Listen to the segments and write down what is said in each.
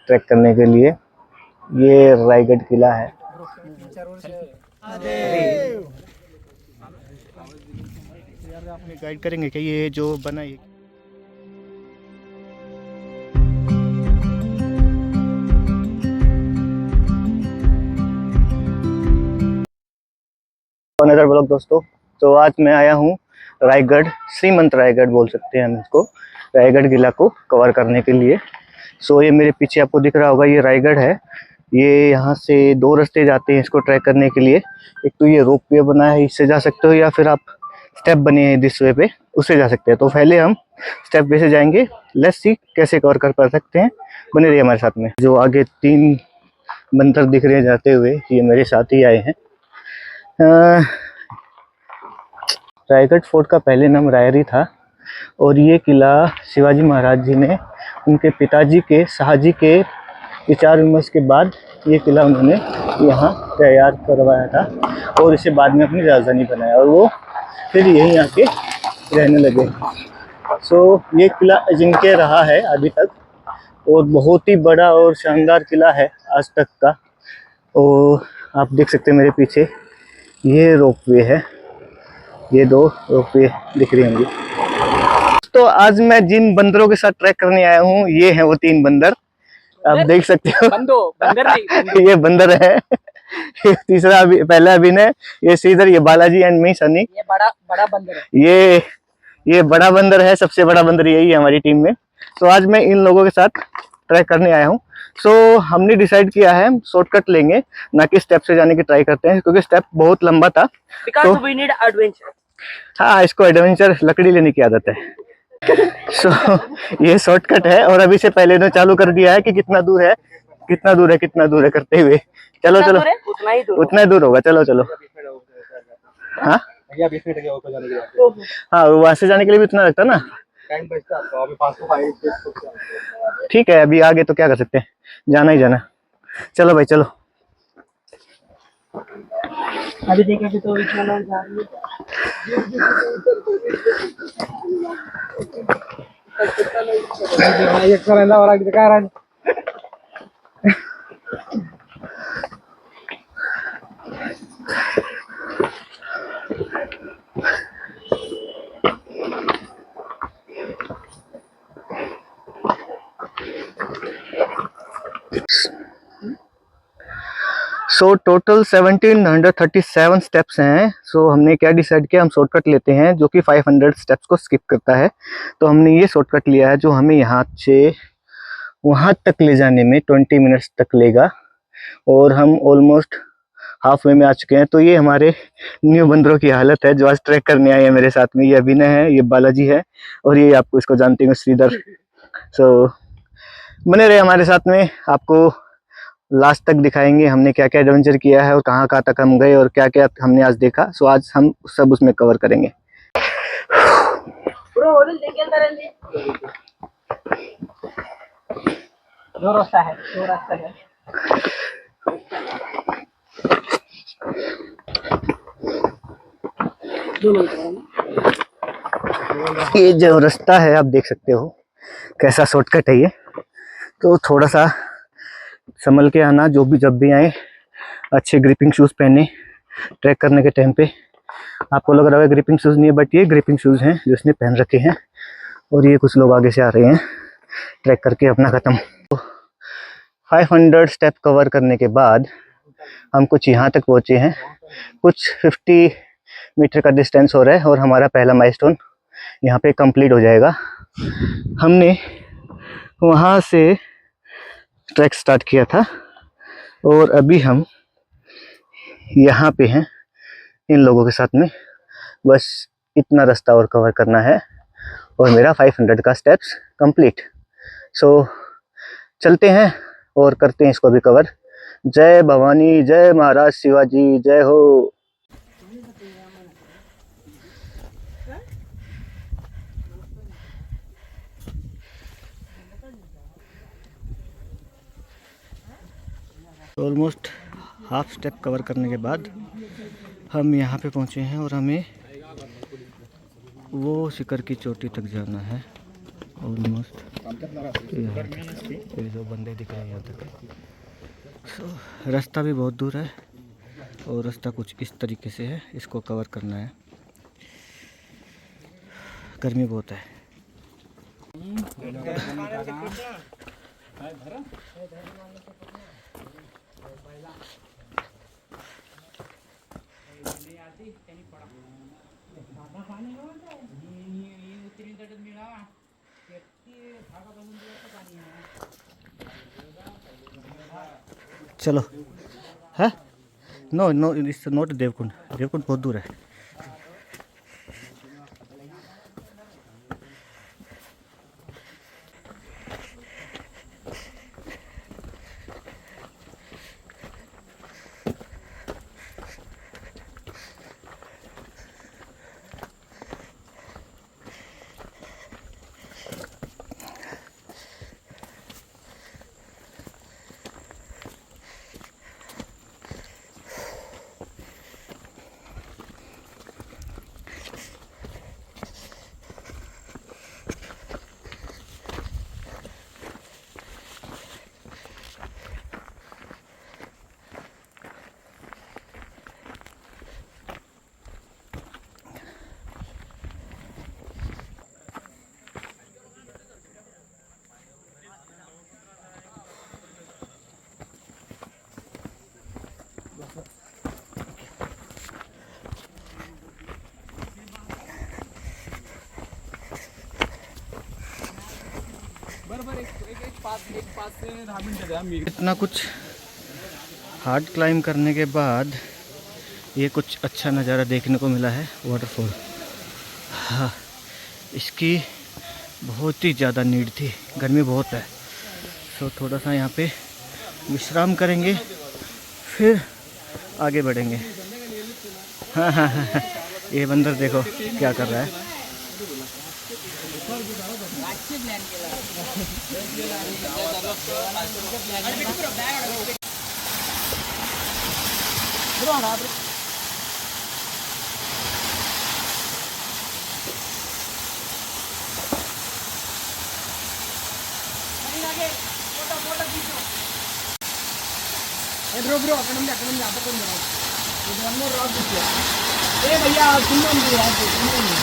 Track करने के लिए। ये रायगढ़ किला है। आपने गाइड करेंगे कि ये जो बना है नजर ब्लॉग दोस्तों। तो आज मैं आया हूँ रायगढ़, श्रीमंत रायगढ़ बोल सकते हैं हम इसको, रायगढ़ किला को कवर करने के लिए। सो ये मेरे पीछे आपको दिख रहा होगा, ये रायगढ़ है। ये यहाँ से 2 रास्ते जाते हैं इसको ट्रैक करने के लिए। एक तो ये रोप वे बना है, इससे जा सकते हो, या फिर आप स्टेप बने हैं दिस वे पे, उससे जा सकते हैं। तो पहले हम स्टेप वे से जाएंगे। लेट्स सी कैसे कवर कर पा सकते हैं, बने रहिए हमारे साथ में। जो आगे 3 बंदर दिख रहे हैं जाते हुए, ये मेरे साथ ही आए हैं। रायगढ़ फोर्ट का पहले नाम रायरी था और ये किला शिवाजी महाराज जी ने उनके पिताजी के शाहजी के विचार विमर्श के बाद ये किला उन्होंने यहाँ तैयार करवाया था और इसे बाद में अपनी राजधानी बनाया और वो फिर यहीं आके रहने लगे। सो ये किला अजिंक्य रहा है अभी तक और बहुत ही बड़ा और शानदार किला है आज तक का। और आप देख सकते हैं मेरे पीछे ये रोपवे है, ये 2 रोपवे दिख रही होंगी। तो आज मैं जिन बंदरों के साथ ट्रैक करने आया हूँ, ये हैं वो 3 बंदर, आप देख सकते हो। बंदर नहीं, ये बंदर है। तीसरा पहला अभिनय, ये श्रीधर, ये बालाजी एंड मी सनी। ये बड़ा बंदर है। ये बड़ा बंदर है, सबसे बड़ा बंदर यही है हमारी टीम में। तो आज मैं इन लोगों के साथ ट्रैक करने आया हूँ। सो हमने डिसाइड किया है शॉर्टकट लेंगे, ना कि स्टेप से जाने की ट्राई करते हैं, क्योंकि स्टेप बहुत लंबा था। तो वी नीड एडवेंचर। हाँ, इसको एडवेंचर, लकड़ी लेने की आदत है। सो ये शॉर्टकट है और अभी से पहले ने चालू कर दिया है कि कितना दूर है करते हुए। चलो उतना ही दूर होगा। चलो हाँ हाँ, वहां से जाने के लिए भी उतना लगता ना। ठीक है, अभी आगे तो क्या कर सकते हैं, जाना ही जाना। चलो भाई चलो। अभी देखें तो इतना लोग जा रही है। सो टोटल 1737 स्टेप्स हैं। सो हमने क्या डिसाइड किया, हम शॉर्टकट लेते हैं जो कि 500 स्टेप्स को स्किप करता है। तो हमने ये शॉर्टकट लिया है जो हमें यहाँ से वहाँ तक ले जाने में 20 मिनट्स तक लेगा और हम ऑलमोस्ट हाफ वे में आ चुके हैं। तो ये हमारे न्यू बंदरों की हालत है जो आज ट्रैक करने आए हैं मेरे साथ में। ये अभिनय है, ये बालाजी है और ये आपको इसको जानते हैं, श्रीधर। सो बने रहे हमारे साथ में, आपको लास्ट तक दिखाएंगे हमने क्या क्या एडवेंचर किया है और कहाँ कहाँ तक हम गए और क्या क्या हमने आज देखा। सो आज हम सब उसमें कवर करेंगे। दो रास्ता है। ये जो रास्ता है आप देख सकते हो कैसा शॉर्टकट है ये। तो थोड़ा सा संभल के आना, जो भी जब भी आए अच्छे ग्रिपिंग शूज़ पहने। ट्रैक करने के टाइम पे आपको लग रहा है ग्रिपिंग शूज़ नहीं है, बट ये ग्रिपिंग शूज़ हैं जो इसने पहन रखे हैं। और ये कुछ लोग आगे से आ रहे हैं ट्रैक करके अपना ख़त्म। तो 500 स्टेप कवर करने के बाद हम कुछ यहाँ तक पहुँचे हैं, कुछ 50 मीटर का डिस्टेंस हो रहा है और हमारा पहला माइलस्टोन यहाँ पे कंप्लीट हो जाएगा। हमने वहाँ से ट्रैक स्टार्ट किया था और अभी हम यहाँ पे हैं इन लोगों के साथ में। बस इतना रास्ता और कवर करना है और मेरा 500 का स्टेप्स कंप्लीट। सो चलते हैं और करते हैं इसको भी कवर। जय भवानी, जय महाराज शिवाजी, जय हो। ऑलमोस्ट हाफ स्टेप कवर करने के बाद हम यहाँ पे पहुँचे हैं और हमें वो शिखर की चोटी तक जाना है ऑलमोस्ट। ये जो बंदे दिख रहे हैं यहाँ तक। रास्ता भी बहुत दूर है और रास्ता कुछ इस तरीके से है, इसको कवर करना है। गर्मी बहुत है। चलो है no no it's not Devkund. Devkund बहुत दूर है। इतना कुछ हार्ड क्लाइंब करने के बाद ये कुछ अच्छा नज़ारा देखने को मिला है, वाटरफॉल। हाँ, इसकी बहुत ही ज़्यादा नीड थी, गर्मी बहुत है। तो थोड़ा सा यहाँ पे विश्राम करेंगे, फिर आगे बढ़ेंगे। हाँ हाँ हाँ, ये बंदर देखो क्या कर रहा है। బ్రో అక్కడ ఉంది ఆపకుండా బ్రో. ఇది వన్ మోర్ రాక్ దిస్. ఏ భయ్యా కింద ఉంది రాక్ కింద ఉంది.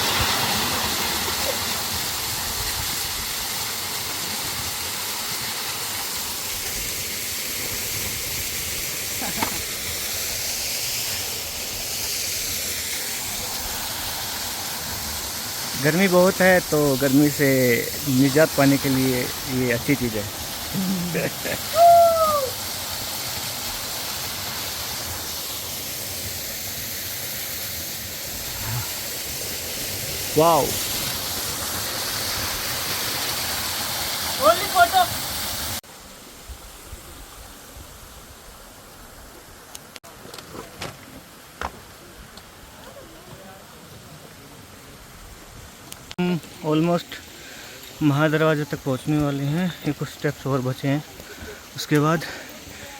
गर्मी बहुत है, तो गर्मी से निजात पाने के लिए ये अच्छी चीज़ है। Wow, only photo. ऑलमोस्ट महादरवाजे तक पहुंचने वाले हैं। ये कुछ स्टेप्स और बचे हैं, उसके बाद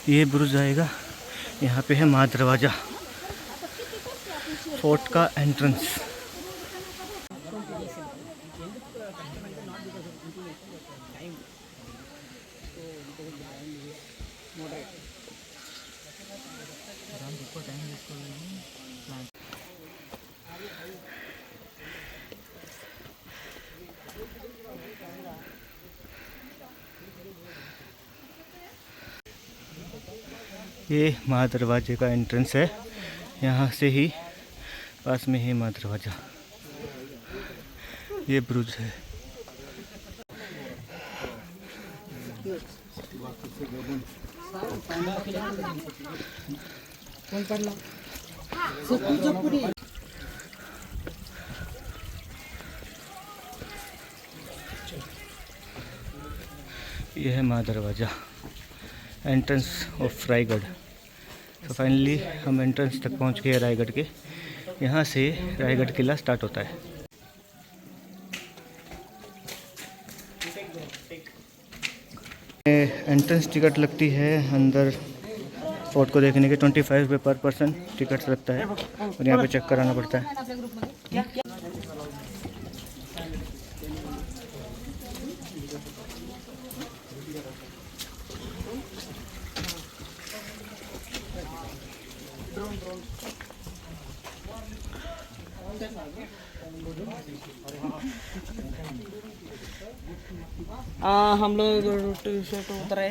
ये ब्रिज आएगा। यहाँ पे है महादरवाजा, फोर्ट का एंट्रेंस। ये माँ दरवाजे का एंट्रेंस है, यहाँ से ही पास में है माँ दरवाजा। ये ब्रिज है। यह है माँ दरवाजा, एंट्रेंस ऑफ रायगढ़। तो फाइनली हम एंट्रेंस तक पहुंच गए रायगढ़ के। यहाँ से रायगढ़ किला स्टार्ट होता है। एंट्रेंस टिकट लगती है अंदर फोर्ट को देखने के 25 रुपये पर पर्सन टिकट लगता है, और यहाँ पे चेक कराना पड़ता है। हम लोग टी शर्ट उतरे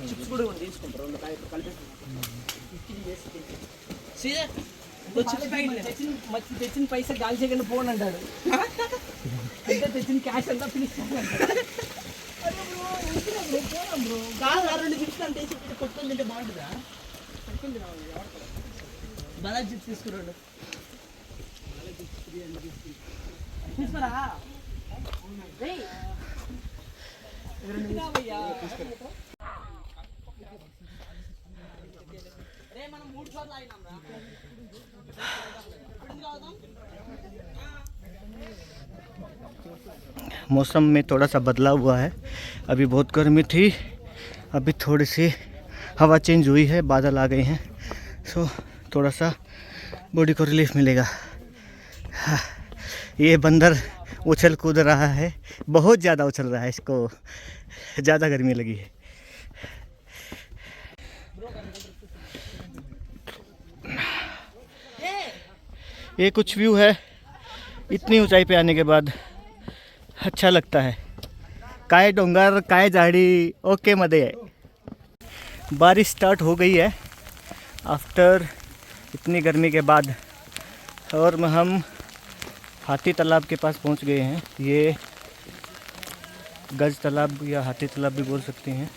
చిప్స్ కూడా ఉంది తీసుకుంటారు రెండు ప్యాకెట్లు కలిపి తెచ్చిన పైసా గాలి చేయకుండా ఫోన్ అంటాడు అంటే తెచ్చిన క్యాష్ అంతా ఫినిష్ బ్రో కాదు రెండు చిప్స్ అంటే కొట్టుకొని తింటే బాగుంటుందా కొట్టుకొని తినాలి బాలాజీ చిప్స్ తీసుకురాడు తీసుకురా మనం 3 సార్లు అయినాం రా मौसम में थोड़ा सा बदलाव हुआ है। अभी बहुत गर्मी थी, अभी थोड़ी सी हवा चेंज हुई है, बादल आ गए हैं, सो थोड़ा सा बॉडी को रिलीफ मिलेगा। हाँ, ये बंदर उछल कूद रहा है, बहुत ज़्यादा उछल रहा है, इसको ज़्यादा गर्मी लगी है। ये कुछ व्यू है इतनी ऊंचाई पे आने के बाद, अच्छा लगता है। काय डोंगर काय झाड़ी ओके मध्ये है। बारिश स्टार्ट हो गई है आफ्टर इतनी गर्मी के बाद, और हम हाथी तालाब के पास पहुंच गए हैं। ये गज तालाब या हाथी तालाब भी बोल सकते हैं।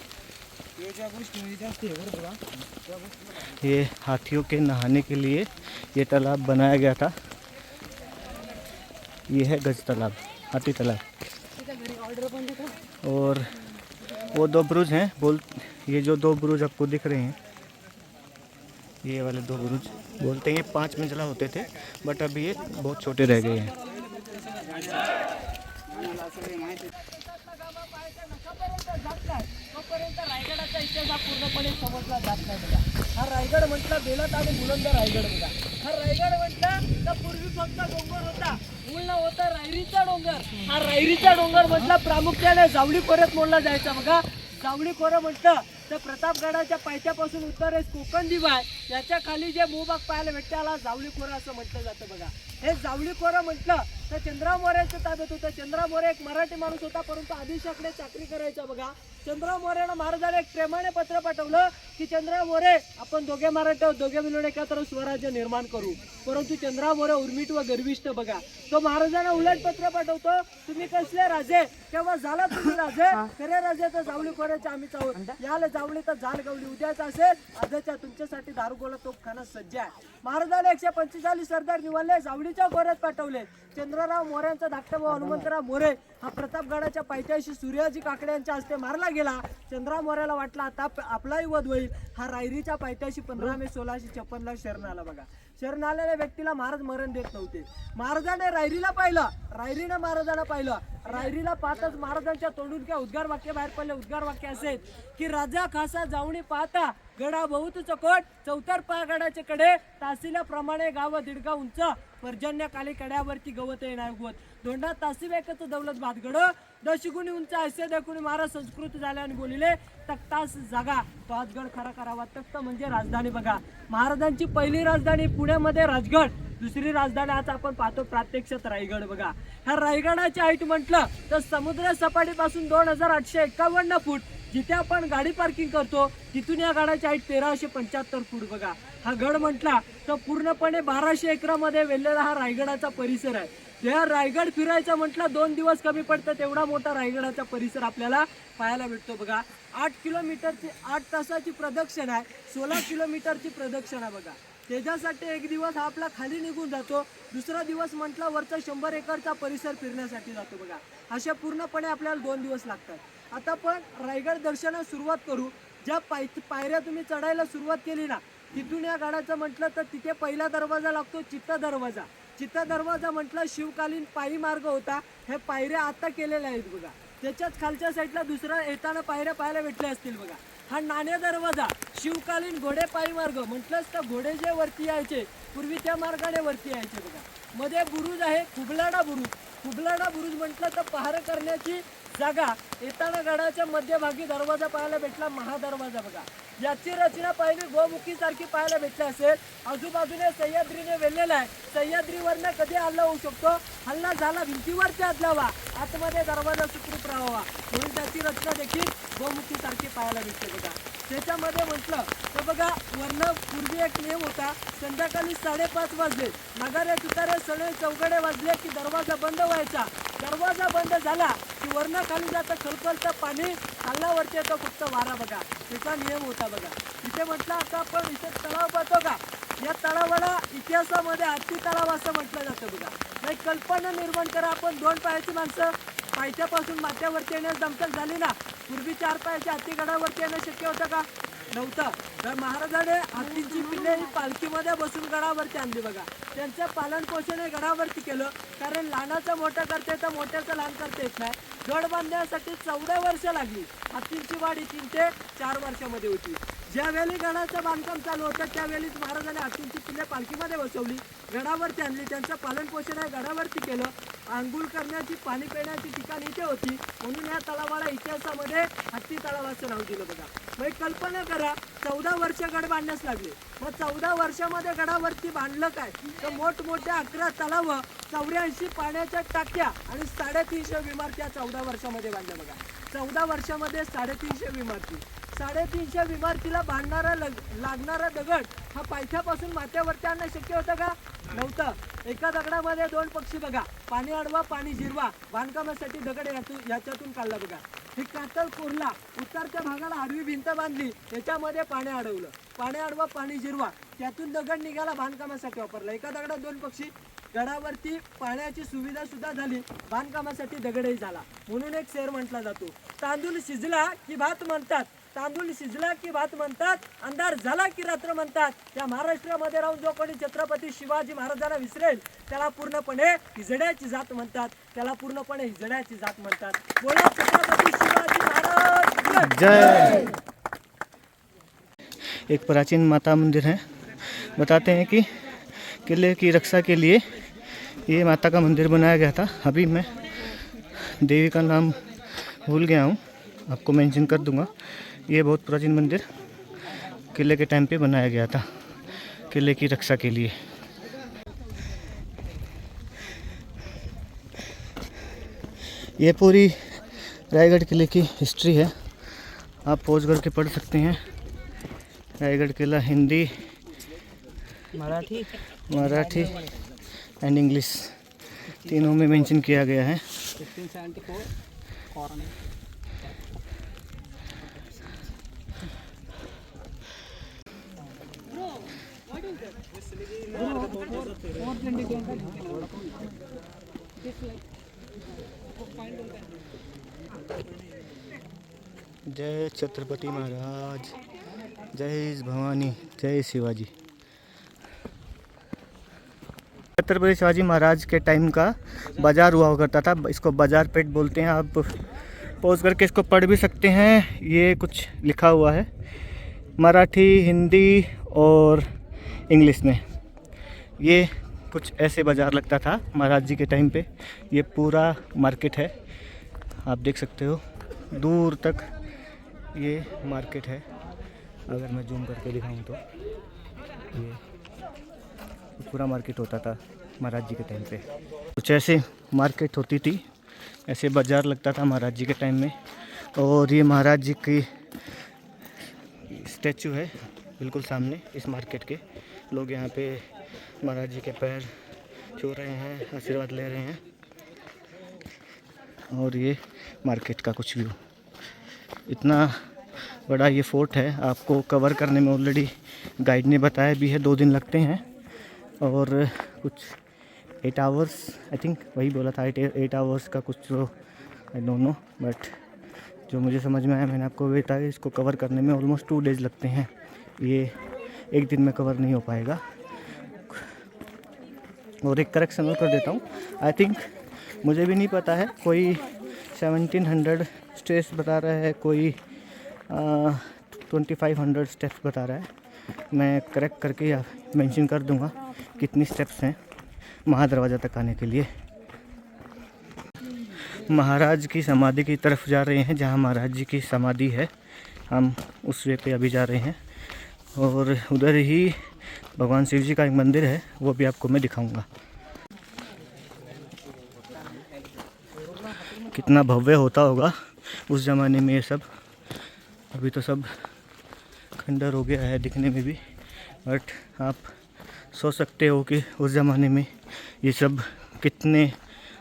ये हाथियों के नहाने के लिए ये तालाब बनाया गया था। ये है गज तालाब, हाथी तालाब। और वो 2 ब्रुज हैं, ये जो 2 ब्रुज आपको दिख रहे हैं, ये वाले 2 ब्रुज बोलते हैं 5 मंजिला होते थे, बट अभी ये बहुत छोटे रह गए हैं। रायगडाचा इतिहास हा पूर्णपणे समजला जात नाही बघा। हा रायगड म्हटलं बेलत आणि बुलंद रायगड बघा। हा रायगड म्हटलं तर पूर्वी फक्त डोंगर होता, मूळ होता रायरीचा डोंगर। हा रायरीचा डोंगर म्हटलं प्रामुख्याने जावळी खोऱ्यात मोडला जायचा बघा। जावळी खोरं म्हटलं तर प्रतापगडाच्या पायथ्यापासून उत्तरेस कोकण दिवा आहे, याच्या खाली जे भूभाग पाहायला भेटते त्याला जावळी खोरं असं म्हटलं जातं बघा। हे जावळी खोरं म्हटलं तर चंद्रराव मोरेच्या ताब्यात होतं। चंद्रराव मोरे एक मराठी माणूस होता, परंतु आदिशाकडे चाकरी करायचा बघा। चंद्रराव मोरेनं महाराजांना एक प्रेमाने पत्र पाठवलं की चंद्रराव मोरे आपण दोघे मराठी आहोत, दोघे मिळून एकत्र स्वराज्य निर्माण करू। परंतु चंद्रराव मोरे उर्मिट व गर्विष्ठ बघा, तो महाराजांना उलट पत्र पाठवतो, तुम्ही कसले राजे, केव्हा झाला तुम्ही राजे, खरे राजे तर जावळी खोऱ्याचे आम्हीच आहोत। याला जावळी तर जाण गवली, उद्याच असेल आजच्या तुमच्यासाठी दारुगोळा तोफखाना सज्ज आहे। महाराजांना 145 सरदार निवडले, जावळीच्या खोऱ्यात पाठवले। चंद्रराव मोऱ्यांचा धाकटा भाऊ हनुमंतराव मोरे हा प्रतापगडाच्या पायथ्याशी सूर्याजी काकडे यांच्या हस्ते मारला गेला। चंद्रराव मोऱ्याला वाटला आता आपलाही वध होईल। हा रायरीच्या पायथ्याशी 15 मे 1656 ला शरण आला बघा। शरण आलेल्या व्यक्तीला महाराज मरण देत नव्हते। महाराजाने रायरीला पाहिलं, रायरीने महाराजांना पाहिलं। रायरीला पाहताच महाराजांच्या तोंडून काय उद्गार वाक्य बाहेर पडले। उद्गार वाक्य असेल की राजा खासा जावणी पाहता गडा बहुत चकोट, चौतर गडाचे कडे तासिल्याप्रमाणे गाव 1.5 गाव उंच, पर्जन्यकाली कड्यावरती गवत नाही उगवत, दोंडा तासी एकच दौलत भातगड, 10 गुणी उंच असे देखुनी महाराज संस्कृत झाले आणि बोलिले तख्तास जागा, तो आजगड खरा करावा। तख्त म्हणजे राजधानी बघा। महाराजांची पहिली राजधानी पुण्यामध्ये राजगड, दुसरी राजधानी आज आपण पाहतो प्रत्यक्षात रायगड बघा। ह्या रायगडाची हाईट म्हटलं तर समुद्र सपाटीपासून 2851 फूट, जिथे आपण गाडी पार्किंग करतो तिथून या गडाची हाईट 1375 फूट बघा। हा गड म्हटला तर पूर्णपणे 1200 एकरामध्ये वेढलेला हा रायगडाचा परिसर आहे। या रायगड फिरायचा म्हटलं 2 दिवस कमी पडतात, एवढा मोठा रायगडाचा परिसर आपल्याला पाहायला भेटतो बघा। 8 किलोमीटरची 8 तासाची प्रदक्षिणा आहे, 16 किलोमीटरची प्रदक्षिणा बघा। त्याच्यासाठी एक दिवस हा आपला खाली निघून जातो, दुसरा दिवस म्हटला वरचा 100 एकरचा परिसर फिरण्यासाठी जातो बघा। अशा पूर्णपणे आपल्याला 2 दिवस लागतात। आता आपण रायगड दर्शनास सुरुवात करू। ज्या पायऱ्या तुम्ही चढायला सुरुवात केली ना, तिथून या गडाचं म्हटलं तर तिथे पहिला दरवाजा लागतो चित्ता दरवाजा। चित्ता दरवाजा म्हटलं शिवकालीन पायी मार्ग होता, हे पायऱ्या आता केलेल्या आहेत बघा। त्याच्याच खालच्या साईडला दुसरा येताना पायऱ्या पाहायला भेटल्या असतील बघा। हा नाणे दरवाजा शिवकालीन घोडेपायी मार्ग म्हटलंच तर घोडे जे वरती यायचे पूर्वी त्या मार्गाने वरती यायचे बघा. मध्ये बुरुज आहे खुबलाडा बुरुज. खुबलाडा बुरुज म्हटलं तर पहार करण्याची जागा. येताना गडाच्या मध्यभागी दरवाजा पाहायला भेटला, महादरवाजा बघा. याची रचना पाहिली गोमुखी सारखी पाहायला भेटली असेल. आजूबाजूने सह्याद्रीने वेढलेला आहे. सह्याद्रीवरनं कधी हल्ला होऊ शकतो, हल्ला झाला भिंतीवरती हल्लावा, आतमध्ये दरवाजा सुखरूप राहावा म्हणून त्याची रचना देखील गोमुखी सारखी पाहायला भेटते बघा. त्याच्यामध्ये म्हटलं तर बघा वर्ण पूर्वी एक नियम होता, संध्याकाळी 5:30 वाजले नगारे तुतारे सगळे चौघडे वाजले की दरवाजा बंद व्हायचा. दरवाजा बंद झाला की वर्ण खाली जातं खलखलतं पाणी, खाल्ल्यावरती येतो फक्त वारा बघा. त्याचा नियम होता बघा. इथे म्हटलं आता आपण इथे तलाव पाहतो का, या तलावाला इतिहासामध्ये हत्ती तलाव असं म्हटलं जातं बघा. नाही कल्पना निर्माण करा, आपण 2 पायाची माणसं पायथ्यापासून माथ्यावरती येण्यास दमछाक झाली ना, पूर्वी 4 पायाच्या हत्ती गडावरती येणं शक्य होतं का, नव्हतं. तर महाराजाने हत्तींची पिल्ले ही पालखीमध्ये बसून गडावरती आणली बघा. त्यांचं पालन पोषण हे गडावरती केलं, कारण लहानाचं मोठं करता येतं, मोठ्याचं लहान करता येत नाही. गड बांधण्यासाठी 14 वर्ष लागली. हत्तींची वाढ 3 ते 4 वर्षामध्ये होती. ज्यावेळी गडाचं बांधकाम चालू होतं त्यावेळीच महाराजांनी हत्तींची पिल्ले पालखीमध्ये बसवली, गडावरती आणली, त्यांचं पालन पोषण आहे गडावरती केलं. आंघोळ करण्याची, पाणी पिण्याची ठिकाण इथे होती, म्हणून या तलावाला इतिहासामध्ये हत्ती तलाव असं नाव दिलं बघा. मग कल्पना करा 14 वर्ष गड बांधण्यास लागले. मग 14 वर्षामध्ये गडावरती बांधलं काय, तर मोठमोठ्या 11 तलाव, 84 पाण्याच्या टाक्या आणि 350 इमारती 14 वर्षामध्ये बांधल्या बघा. 14 वर्षामध्ये 350 इमारती. 350 इमारतीला बांधणारा लागणारा दगड हा पायथ्यापासून माथ्यावरती आणणं शक्य होतं का, नव्हतं. एका दगडामध्ये 2 पक्षी बघा, पाणी अडवा पाणी जिरवा, बांधकामासाठी दगड याच्यातून काढला बघा. हे कातल कोरला, उतरत्या भागाला आडवी भिंत बांधली, त्याच्यामध्ये पाणी अडवलं, पाणी अडवा पाणी जिरवा, त्यातून दगड निघाला, बांधकामासाठी वापरला. एका दगडात 2 पक्षी. गडावरती पाण्याची सुविधा सुद्धा झाली, बांधकामासाठी दगडही झाला, म्हणून एक शेर म्हटला जातो, तांदूळ शिजला की भात म्हणतात, तांदूळ शिजला की भात म्हणतात, अंधार झाला की रात्र म्हणतात. त्या महाराष्ट्रामध्ये राहून जो कोणी छत्रपती शिवाजी महाराजांना विसरेल त्याला पूर्णपणे हिजड्याची जात म्हणतात, त्याला पूर्णपणे हिजड्याची जात म्हणतात. बोला छत्रपती शिवाजी महाराज जय. एक प्राचीन माता मंदिर है, बताते हैं कि किले की रक्षा के लिए ये माता का मंदिर बनाया गया था. अभी मैं देवी का नाम भूल गया हूँ, आपको मेंशन कर दूंगा. ये बहुत प्राचीन मंदिर किले के टाइम पे बनाया गया था, किले की रक्षा के लिए. ये पूरी रायगढ़ किले की हिस्ट्री है, आप पॉज करके पढ़ सकते हैं. रायगढ़ किला हिंदी, मराठी एंड इंग्लिश तीनों में मेंशन किया गया है. 1574 जय छत्रपति महाराज, जय भवानी, जय शिवाजी. छत्रपति शिवाजी महाराज के टाइम का बाजार हुआ करता था, इसको बाजार पेट बोलते हैं. आप पॉज करके इसको पढ़ भी सकते हैं. ये कुछ लिखा हुआ है मराठी, हिंदी और इंग्लिश में. ये कुछ ऐसे बाज़ार लगता था महाराज जी के टाइम पे. ये पूरा मार्केट है, आप देख सकते हो दूर तक ये मार्केट है. अगर मैं जूम करके दिखाऊं तो ये पूरा मार्केट होता था महाराज जी के टाइम पे. कुछ ऐसे मार्केट होती थी, ऐसे बाज़ार लगता था महाराज जी के टाइम में. और ये महाराज जी की स्टैचू है बिल्कुल सामने इस मार्केट के. लोग यहाँ पे महाराज जी के पैर छू रहे हैं, आशीर्वाद ले रहे हैं. और ये मार्केट का कुछ व्यू. इतना बड़ा ये फोर्ट है, आपको कवर करने में ऑलरेडी गाइड ने बताया भी है 2 दिन लगते हैं. और कुछ 8 आवर्स आई थिंक वही बोला था, 8 आवर्स का कुछ जो आई डोंट नो, बट जो मुझे समझ में आया मैंने आपको बताया. इसको कवर करने में ऑलमोस्ट 2 डेज लगते हैं, ये एक दिन में कवर नहीं हो पाएगा. और एक करेक्शन और कर देता हूँ, आई थिंक मुझे भी नहीं पता है, कोई 1700 स्टेज बता रहा है, कोई 2500 स्टेप्स बता रहा है। मैं करेक्ट करके मेंशन कर दूंगा कितनी स्टेप्स हैं महादरवाज़ा तक आने के लिए। महाराज की समाधि की तरफ जा रहे हैं, जहाँ महाराज जी की समाधि है, हम उस वे पे अभी जा रहे हैं। और उधर ही भगवान शिव जी का एक मंदिर है, वो भी आपको मैं दिखाऊंगा। कितना भव्य होता होगा उस ज़माने में ये सब। अभी तो सब खंडर हो गया है दिखने में भी, बट आप सोच सकते हो कि उस ज़माने में ये सब कितने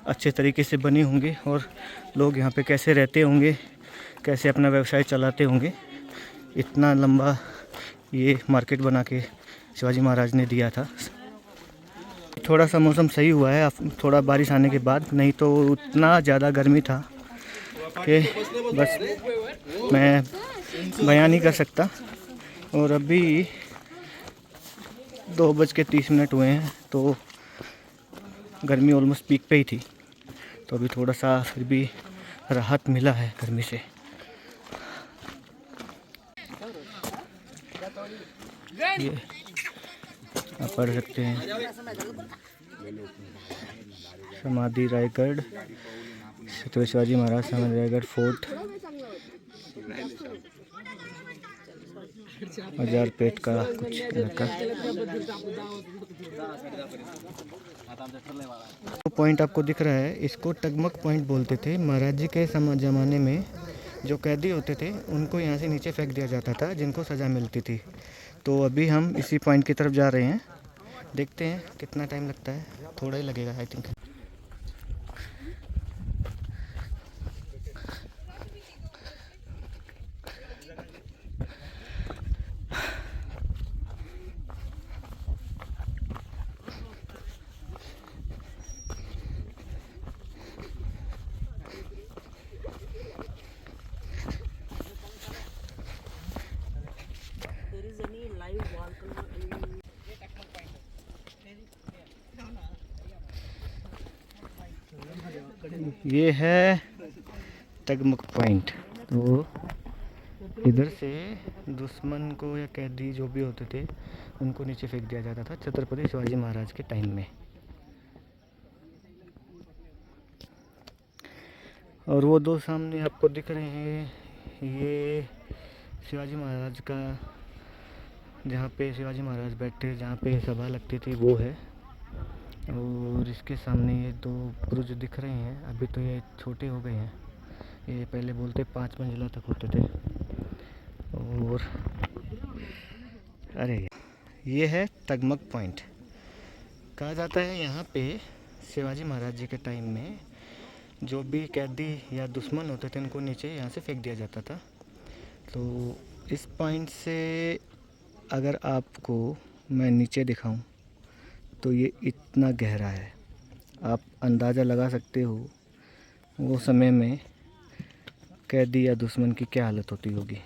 अच्छे तरीके से बने होंगे और लोग यहाँ पे कैसे रहते होंगे, कैसे अपना व्यवसाय चलाते होंगे। इतना लंबा ये मार्केट बना के शिवाजी महाराज ने दिया था। थोड़ा सा मौसम सही हुआ है थोड़ा बारिश आने के बाद, नहीं तो उतना ज़्यादा गर्मी था कि बस मैं बयान नहीं कर सकता। और अभी 2:30 हुए हैं, तो गर्मी ऑलमोस्ट पीक पे ही थी, तो अभी थोड़ा सा फिर भी राहत मिला है गर्मी से। ये आप पढ़ सकते हैं, समाधि रायगढ़, छत्रपति शिवाजी महाराज समाधि रायगढ़ फोर्ट, हजारपेट का कुछ इलाका। तो पॉइंट आपको दिख रहा है, इसको टगमग पॉइंट बोलते थे। महाराज जी के ज़माने में जो कैदी होते थे उनको यहाँ से नीचे फेंक दिया जाता था, जिनको सज़ा मिलती थी। तो अभी हम इसी पॉइंट की तरफ जा रहे हैं, देखते हैं कितना टाइम लगता है, थोड़ा ही लगेगा आई थिंक। ये है टगमग पॉइंट। तो इधर से दुश्मन को या कैदी जो भी होते थे उनको नीचे फेंक दिया जाता था छत्रपति शिवाजी महाराज के टाइम में। और वो दो सामने आपको दिख रहे हैं, ये शिवाजी महाराज का, जहाँ पे शिवाजी महाराज बैठे, जहाँ पे सभा लगती थी, वो है। और इसके सामने ये दो ब्रुज दिख रहे हैं, अभी तो ये छोटे हो गए हैं, ये पहले बोलते 5 मंजिला तक होते थे। और अरे ये है टगमग पॉइंट। कहा जाता है यहाँ पे शिवाजी महाराज जी के टाइम में जो भी कैदी या दुश्मन होते थे उनको नीचे यहाँ से फेंक दिया जाता था। तो इस पॉइंट से अगर आपको मैं नीचे दिखाऊं तो ये इतना गहरा है, आप अंदाज़ा लगा सकते हो वो समय में कैदी या दुश्मन की क्या हालत होती होगी।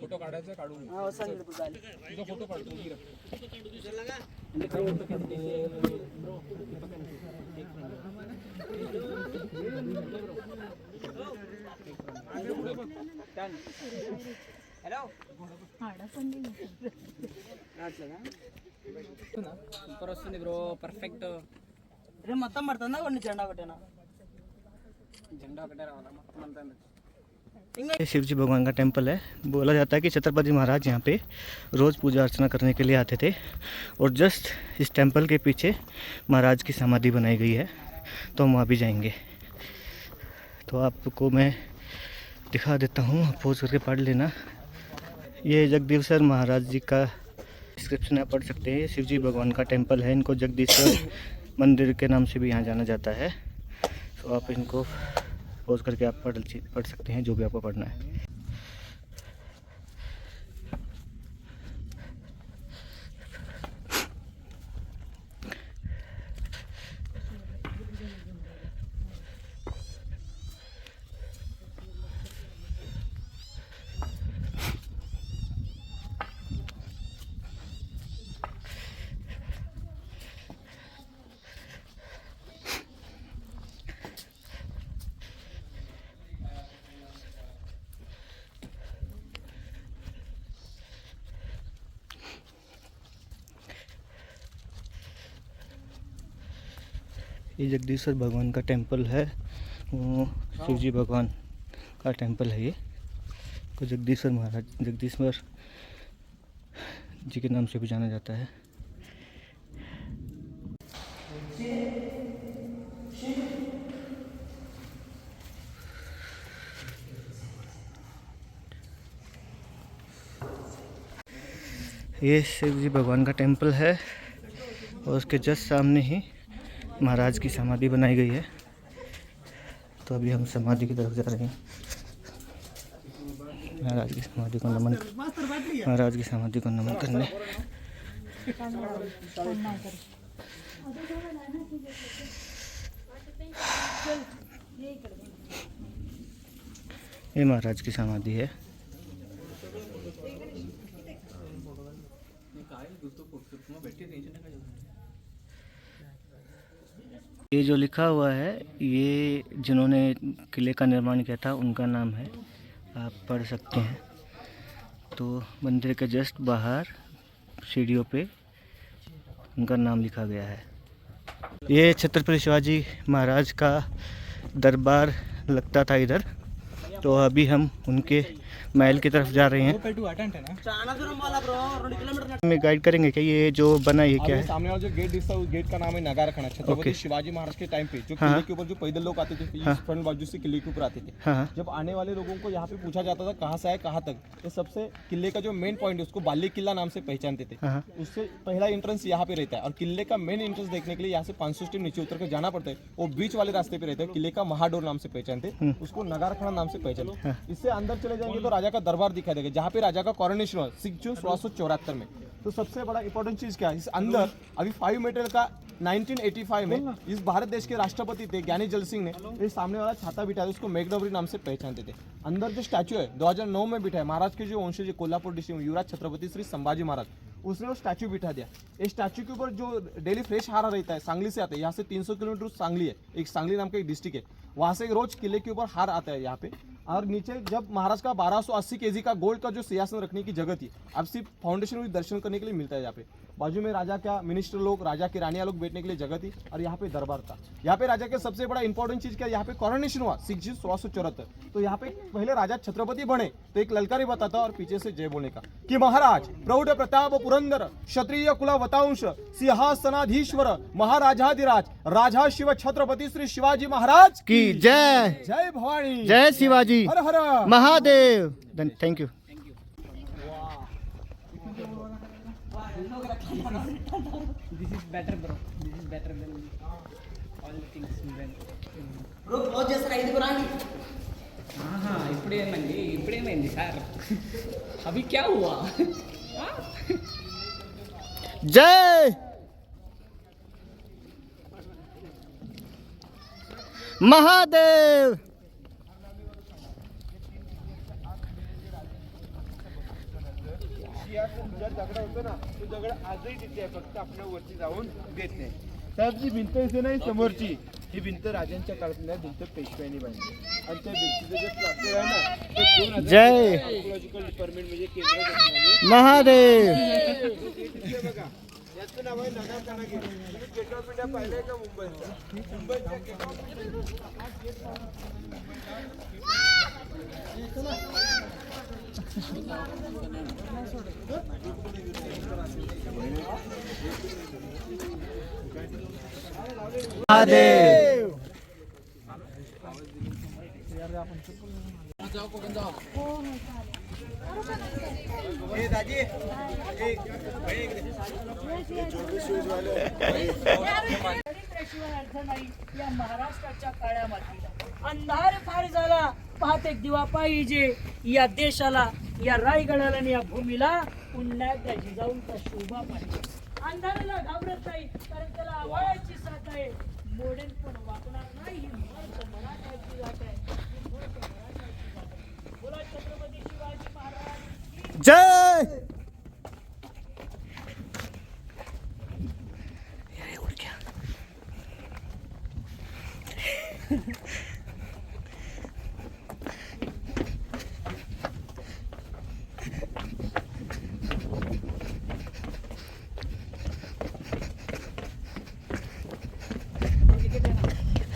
फोटो काढायचा काढून तुझा फोटो काढतो హలో సూపర్ వస్తుంది బ్రో, పర్ఫెక్ట్. రే మొత్తం పడుతుందా కొన్ని జెండా ఒకటేనా? జెండా ఒకటే రావాలా మొత్తం అంతా? शिव जी भगवान का टेम्पल है। बोला जाता है कि छत्रपति महाराज यहाँ पे रोज़ पूजा अर्चना करने के लिए आते थे। और जस्ट इस टेम्पल के पीछे महाराज की समाधि बनाई गई है, तो हम वहाँ भी जाएंगे। तो आपको मैं दिखा देता हूँ, पोज करके पढ़ लेना। ये जगदीश्वर महाराज जी का डिस्क्रिप्शन आप पढ़ सकते हैं। शिव जी भगवान का टेम्पल है, इनको जगदीश्वर मंदिर के नाम से भी यहाँ जाना जाता है। तो आप इनको पोज करके आप पढ़ सकते हैं जो भी आपको पढ़ना है। ये जगदीश्वर भगवान का टेंपल है, वो शिव जी भगवान का टेंपल है ये, को जगदीश्वर जी के नाम से भी जाना जाता है। ये शिव जी भगवान का टेंपल है और उसके जस्ट सामने ही महाराज की समाधि बनाई गई है। तो अभी हम समाधि की तरफ जा रहे हैं, महाराज की समाधि को नमन करने। ये महाराज की समाधि है। ये जो लिखा हुआ है, ये जिन्होंने किले का निर्माण किया था उनका नाम है, आप पढ़ सकते हैं। तो मंदिर के जस्ट बाहर सीढ़ियों पे उनका नाम लिखा गया है। ये छत्रपति शिवाजी महाराज का दरबार लगता था इधर, तो अभी हम उनके महल की तरफ जा रहे हैं। हमें गाइड करेंगे कि ये जो बना है क्या है? सामने वाला जो गेट दिखता है उस गेट का नाम है नगारखाना। छत्रपति शिवाजी महाराज के टाइम पे जो किले के ऊपर जो पैदल लोग आते थे, फ्रंट बाजू से किले के ऊपर आते थे, जब आने वाले लोगों को यहाँ पे पूछा जाता था कहाँ से आए कहाँ तक, तो सबसे किले का जो मेन पॉइंट है उसको बाली किला नाम से पहचानते थे। उससे पहला एंट्रेंस यहाँ पे रहता है और किले का मेन एंट्रेंस देखने के लिए यहाँ से 500 स्टेप नीचे उतर कर जाना पड़ता है। वो बीच वाले रास्ते पे रहता है, किले का महाडोर नाम से पहचानते, उसको नगारखाना नाम से पहचानते। इससे अंदर चले जाएंगे तो राजा का दरबार दिखाई देगा, जहाँ पे राजा का कॉरोनेशन हुआ 6 जून 1674 में। तो सबसे बड़ा इंपॉर्टेंट चीज क्या है इस अंदर, अभी 5 मीटर का 1985 में इस भारत देश के राष्ट्रपति थे ज्ञानी जल सिंह ने ये सामने वाला छाता बिठाया, उसको मेघडवरी नाम से पहचानते थे। अंदर जो स्टैचू है 2009 में बिठा है, महाराज के जो वंशज कोल्हापुर डिस्ट्रिक्ट में युवराज छत्रपति श्री संभाजी महाराज, उसने वो स्टैचू बिठा दिया। इस स्टैचू के ऊपर जो डेली फ्रेश हारा रहता है, सांगली से आता है, यहाँ से 300 किलोमीटर सांगली है, एक सांगली नाम का एक डिस्ट्रिक्ट है, वहाँ से रोज किले के ऊपर हार आता है यहाँ पे। और नीचे जब महाराज का 1280 केजी का गोल्ड का जो सिंहासन रखने की जगह थी, अब सिर्फ फाउंडेशन में दर्शन करने के लिए मिलता है। यहाँ पे बाजू में राजा का मिनिस्टर लोग, राजा की रानियां लोग बैठने के लिए जगह थी और यहाँ पे दरबार था। यहाँ पे राजा के सबसे बड़ा इंपॉर्टेंट चीज क्या, यहाँ पे कॉरोनेशन हुआ 6 जून 1674। तो यहाँ पे पहले राजा छत्रपति बने तो एक ललकारी बताता और पीछे से जय बोलने का कि महाराज प्रौढ़ प्रताप पुरंदर क्षत्रिय कुलवतांश सिंहासनाधीश्वर महाराजाधिराज राजा शिव छत्रपति श्री शिवाजी महाराज की जय। जय भवानी, जय शिवाजी, हर हर Mahadev. Thank you. This is better, bro. This is better than all the things we went. Bro close చేస్తారా ఇది రాండి ఇప్పుడేమైంది సార్ అవి క్యా హువా जय महादेव। दगड होतो ना तो दगड आजही तिथे आहे, फक्त आपल्या वरती जाऊन देत नाही। त्यात जी भिंत दिसते नाही समोरची, ही भिंत राजांच्या काळातल्या भिंत पेशव्यांनी बांधली आणि त्या भिंतीचं जे प्लास्टर आहे ना ते 2000 जय आर्किओलॉजिकल डिपार्टमेंट म्हणजे केंद्र शासनाने महादेव। इथे बघा याचं नाव आहे नगारखाना गेट। तुम्ही गेट ऑफ इंडिया पाहिलंय का मुंबईचा? मुंबईच्या गेट ऑफ महादेव। या महाराष्ट्राच्या काळ्या मातीला अंधार फार झाला, पाहत एक दिवा पाहिजे या देशाला, या रायगडाला आणि या भूमीला पुन्हा एकदा जिजाऊंचा शोभा पाहिजे। अंधाराला घाबरत नाही कारण त्याला आवाळाची साथ आहे, मोडेल पण वाकणार नाही, ही मर्द मराठ्याची जात आहे, ही मर्द मराठ्याची जात आहे। बोला छत्रपती शिवाजी महाराज जय।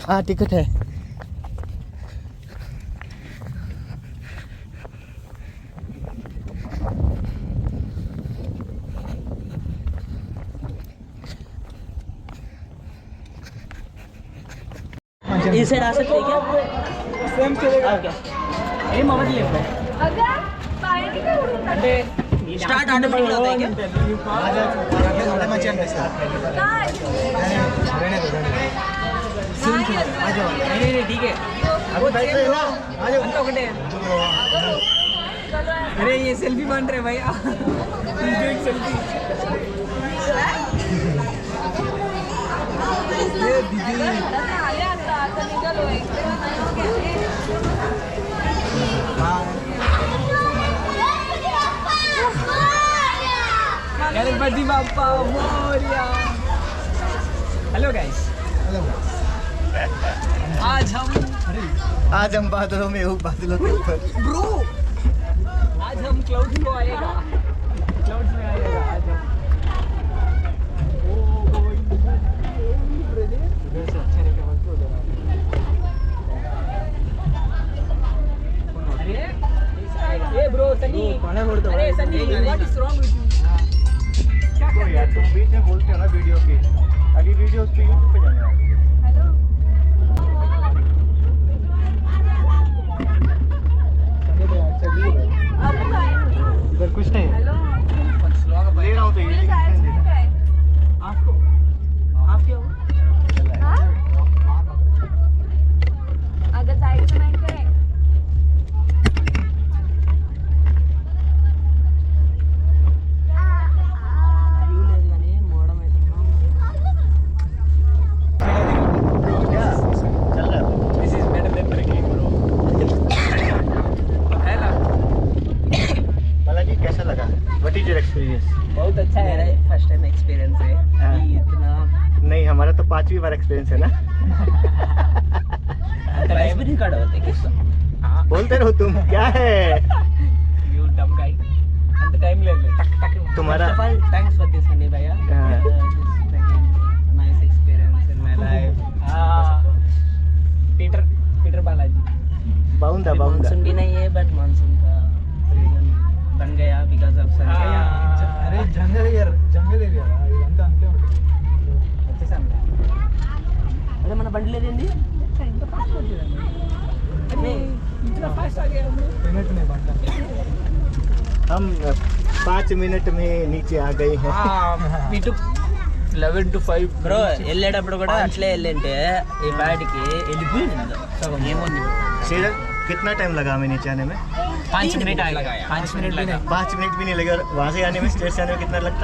हाँ टिकट है। इस साइड आ सकते हैं क्या? सेम चलेगा क्या हे मामा जी लेफ्ट स्टार्ट ऑटोमेटिक होता है क्या? नहीं ठीक है अंत ఒకటే अरे ये सेल्फी मान रहे भैया सेल्फी ये दीदी गणपति बाप्पा मोरया। हेलो गाइस, आज हम बादलों में हूँ, बादलों के ऊपर। ब्रो आज हम क्लाउड्स को आएगा, क्लाउड्स में आएगा आज हम। इधर से अच्छा नहीं क्या बोलते उधर। अरे ब्रो सनी, अरे Sunny what is wrong with you? तो यार तुम बीच में बोलते हो ना वीडियो की, अभी वीडियो उस पे यूट्यूब पे जाने वाली है। इधर कुछ नहीं है। ले रहा हूँ तो ये आपको आप क्या हो? अगं जायचं नाही काय चल रहा है। This is better than trekking, bro. है ना? बालाजी कैसा लगा? What is your experience? बहुत अच्छा है। मेरा फर्स्ट टाइम एक्सपीरियंस है हाँ। कि इतना नहीं, हमारा तो 5वीं बार एक्सपीरियंस है ना। प्राइस भी रिकॉर्ड होते किसका बोलते रहो तुम, क्या है? You dumb guy. अंत टाइम ले ले। टक टक। तुम्हारा थैंक्स फॉर दिस सनी भैया nice experience in my life हाँ। पीटर बालाजी। बाउंदा मानसून भी नहीं है बट मानसून का रीजन बन गया बिकॉज ऑफ सन अरे जंगल एरिया ఇదంతా అంతే ఉంటుంది వచ్చేసాను अरे మన బండి లేదండి इतना फास्ट आ गया मिनट में बनता हम 5 मिनट में नीचे आ गए हैं। we took 11 to 5 బ్రో వెళ్ళేటప్పుడు కూడా అట్లే వెళ్ళంటే ఈ బాడికి వెళ్ళిపోయింది సగం ఏముంది सीधर कितना टाइम लगा हमें नीचे आने में? 5 मिनट आएगा 5 मिनट लगा 5 मिनट भी नहीं लगे। और वहाँ से आने में, स्टेट से आने में कितना लगता?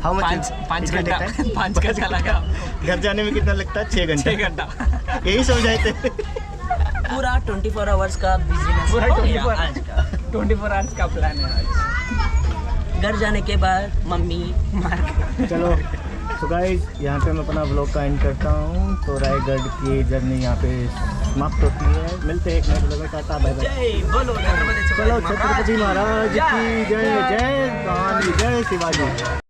How much? 5 घंटा 5 घंटा लगा घर जाने में कितना लगता? 6 घंटा। 6 घंटा यही समझाए थे। पूरा 24 आवर्स का बिजनेस पूरा हो गया आज का 24 आवर्स का प्लान है आज। घर जाने के बाद मम्मी मार चलो तो गाइस, यहाँ पे मैं अपना व्लॉग का एंड करता हूँ। तो रायगढ़ की जर्नी यहाँ पे समाप्त होती है। मिलते हैं एक नए व्लॉग में। Tata bye bye. जय बोलो छत्रपति चलो छत्रपति महाराज की जय, जय कहानी, जय शिवाजी।